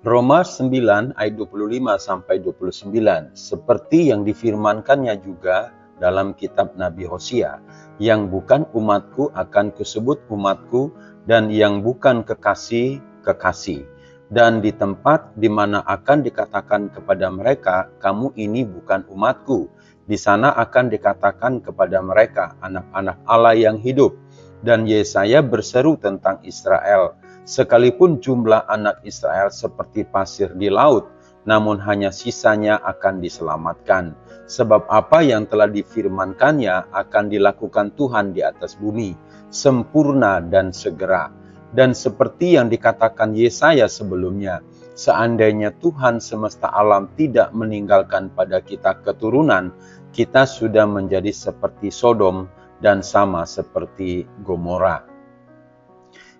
Roma 9 ayat 25-29, seperti yang difirmankannya juga dalam kitab Nabi Hosea, yang bukan umatku akan kusebut umatku, dan yang bukan kekasih, kekasih. Dan di tempat di mana akan dikatakan kepada mereka, kamu ini bukan umatku, di sana akan dikatakan kepada mereka, anak-anak Allah yang hidup. Dan Yesaya berseru tentang Israel, sekalipun jumlah anak Israel seperti pasir di laut, namun hanya sisanya akan diselamatkan. Sebab apa yang telah difirmankannya akan dilakukan Tuhan di atas bumi, sempurna dan segera. Dan seperti yang dikatakan Yesaya sebelumnya, seandainya Tuhan semesta alam tidak meninggalkan pada kita keturunan, kita sudah menjadi seperti Sodom dan sama seperti Gomora.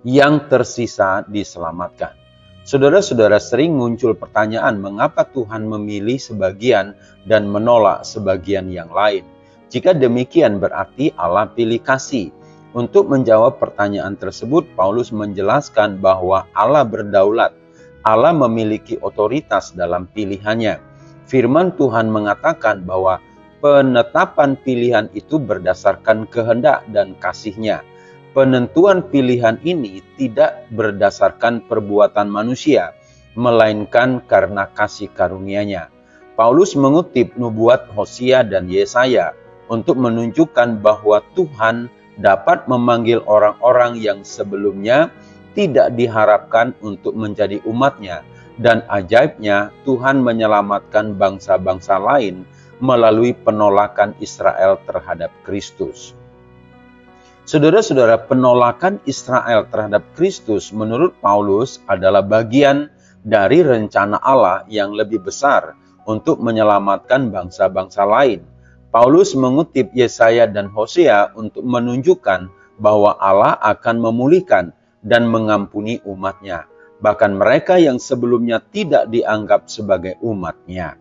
Yang tersisa diselamatkan. Saudara-saudara, sering muncul pertanyaan mengapa Tuhan memilih sebagian dan menolak sebagian yang lain. Jika demikian berarti Allah pilih kasih. Untuk menjawab pertanyaan tersebut, Paulus menjelaskan bahwa Allah berdaulat. Allah memiliki otoritas dalam pilihannya. Firman Tuhan mengatakan bahwa penetapan pilihan itu berdasarkan kehendak dan kasih-Nya. Penentuan pilihan ini tidak berdasarkan perbuatan manusia, melainkan karena kasih karunia-Nya. Paulus mengutip nubuat Hosea dan Yesaya untuk menunjukkan bahwa Tuhan dapat memanggil orang-orang yang sebelumnya tidak diharapkan untuk menjadi umat-Nya. Dan ajaibnya, Tuhan menyelamatkan bangsa-bangsa lain melalui penolakan Israel terhadap Kristus. Saudara-saudara, penolakan Israel terhadap Kristus menurut Paulus adalah bagian dari rencana Allah yang lebih besar untuk menyelamatkan bangsa-bangsa lain. Paulus mengutip Yesaya dan Hosea untuk menunjukkan bahwa Allah akan memulihkan dan mengampuni umat-Nya, bahkan mereka yang sebelumnya tidak dianggap sebagai umat-Nya.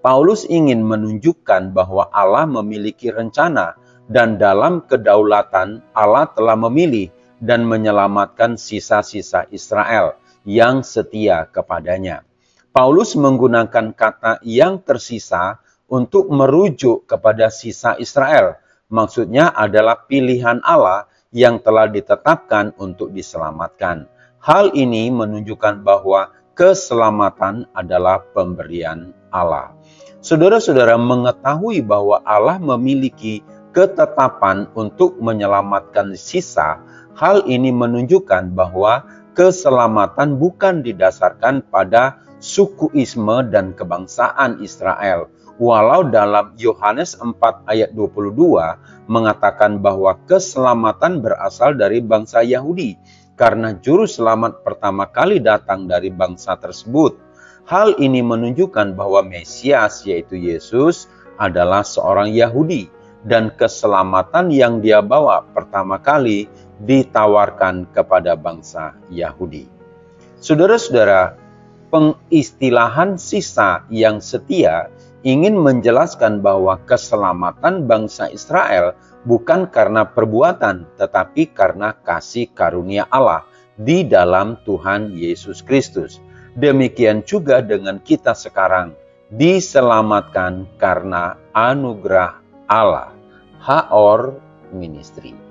Paulus ingin menunjukkan bahwa Allah memiliki rencana dan dalam kedaulatan Allah telah memilih dan menyelamatkan sisa-sisa Israel yang setia kepadanya. Paulus menggunakan kata yang tersisa untuk merujuk kepada sisa Israel. Maksudnya adalah pilihan Allah yang telah ditetapkan untuk diselamatkan. Hal ini menunjukkan bahwa keselamatan adalah pemberian Allah. Saudara-saudara mengetahui bahwa Allah memiliki ketetapan untuk menyelamatkan sisa. Hal ini menunjukkan bahwa keselamatan bukan didasarkan pada sukuisme dan kebangsaan Israel. Walau dalam Yohanes 4 ayat 22 mengatakan bahwa keselamatan berasal dari bangsa Yahudi, karena juru selamat pertama kali datang dari bangsa tersebut. Hal ini menunjukkan bahwa Mesias, yaitu Yesus, adalah seorang Yahudi, dan keselamatan yang dia bawa pertama kali ditawarkan kepada bangsa Yahudi. Saudara-saudara, pengistilahan sisa yang setia ingin menjelaskan bahwa keselamatan bangsa Israel bukan karena perbuatan, tetapi karena kasih karunia Allah di dalam Tuhan Yesus Kristus. Demikian juga dengan kita sekarang, diselamatkan karena anugerah Allah. Haor Ministry.